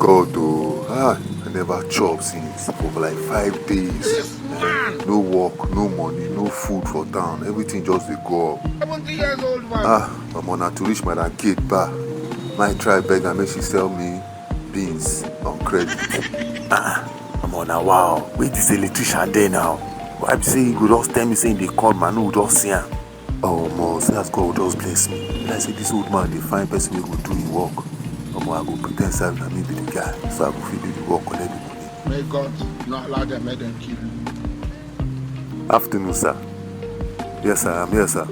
God, though. I never chop since for like 5 days. No work, no money, no food for town. Everything just dey go up. 70 years old man. I'm on her to reach my gate bar. Might try beg and make she sell me beans on credit. I'm on a wow. Wait, this electrician there now. Why be say he go just tell me saying they call man who just see him? Oh man, say as God will just bless me. Like say this old man, they find person who go do his work. I go pretend say na me be the guy, so I go fit do the work, collect the money. May God not allow them, make them kill you. Afternoon, sir. Yes, sir. I'm here, sir.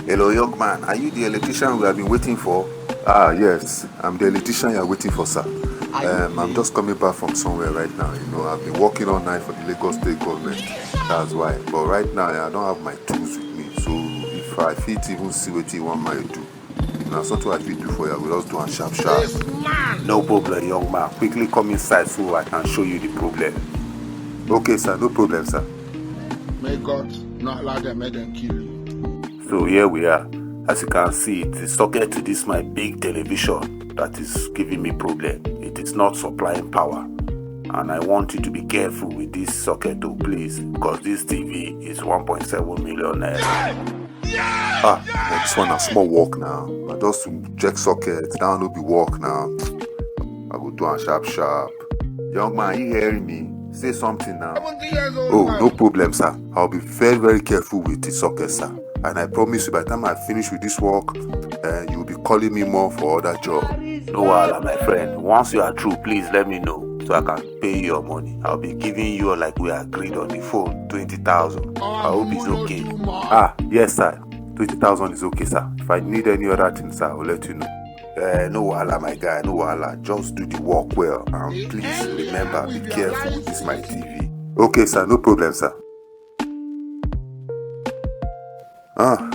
Hello, young man. Are you the electrician we have been waiting for? Yes. I'm the electrician you're waiting for, sir. I'm just coming back from somewhere right now. I've been working all night for the Lagos State government. That's why. But right now, I don't have my tools with me. So if I fit even see what you want me to do, now something I fit do for you, I will just do a sharp. No problem, young man. Quickly come inside so I can show you the problem. Okay, sir. No problem, sir. May God not allow them, make them kill you. So here we are. As you can see, it is socket to this my big television that is giving me problem. It is not supplying power. And I want you to be careful with this socket too, please. Because this TV is 1.7 million naira. This one a small work now. I just check sockets, down will be work now. I go do a sharp. Young man, you hearing me? Say something now. 70 years old man. No problem, sir. I'll be very, very careful with the socket, sir. And I promise you, by the time I finish with this work, you'll be calling me more for other job. No wahala, my friend. Once you are through, please let me know so I can pay you your money. I'll be giving you, like we agreed on the phone, 20,000. I hope it's okay. Yes, sir. 20,000 is okay, sir. If I need any other thing, sir, I'll let you know. No wahala, my guy. No wahala. Just do the work well. And please remember, be careful with this my TV. Okay, sir. No problem, sir. I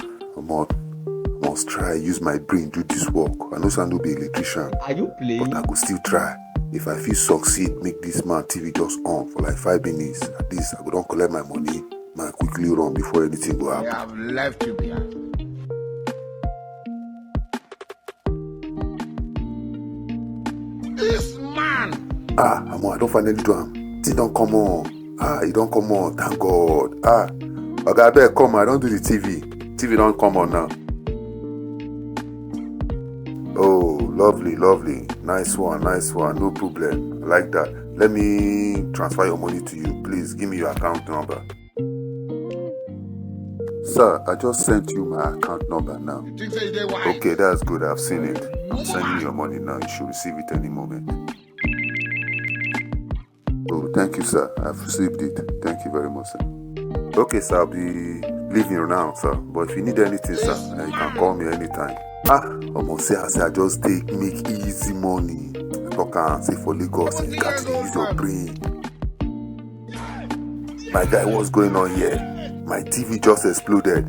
must try use my brain do this work. I know I no be electrician. Are you playing? But I go still try. If I feel succeed, make this man TV just on for like 5 minutes. At least I go don't collect my money. Man quickly run before anything go happen. I have left you behind. This man. I don't finally do him. It don't come on. It don't come on. Thank God. Okay, I better come. I don't do the TV. TV don't come on now. Oh, lovely. Nice one. No problem. I like that. Let me transfer your money to you. Please give me your account number. Sir, I just sent you my account number now. Okay, that's good. I've seen it. I'm sending you your money now. You should receive it any moment. Oh, thank you, sir. I've received it. Thank you very much, sir. Okay, sir. I'll be leaving now, sir. But if you need anything, sir, you can call me anytime. Almost say I just make easy money. Talk and say for Lagos, you got to use your brain. My guy, what's going on here? My TV just exploded.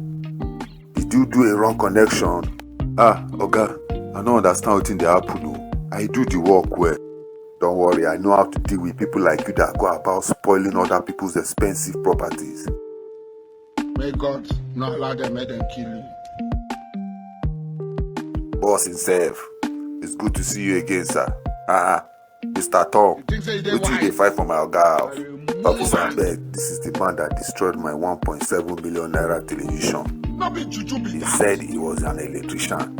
Did you do a wrong connection? Oga, I don't understand what in the happen. I do the work well. Don't worry, I know how to deal with people like you that go about spoiling other people's expensive properties. May God not allow them, make them kill you. Boss himself, it's good to see you again, sir. Mr. Tom, what you dey fight for my oga house? Officer abeg, this is the man that destroyed my 1.7 million naira television. He said he was an electrician.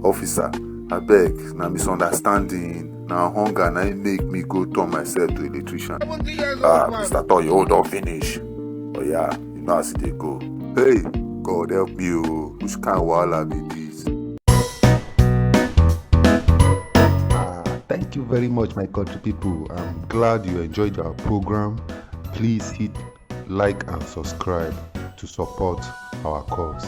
Officer, abeg, na misunderstanding. Na hunger na it make me go turn myself to electrician. Mr. Tom, you hold on finish. Oh yeah, you know as they go. Hey, God help me, which kind of wahala be this? Thank you very much, my country people. I'm glad you enjoyed our program. Please hit like and subscribe to support our cause.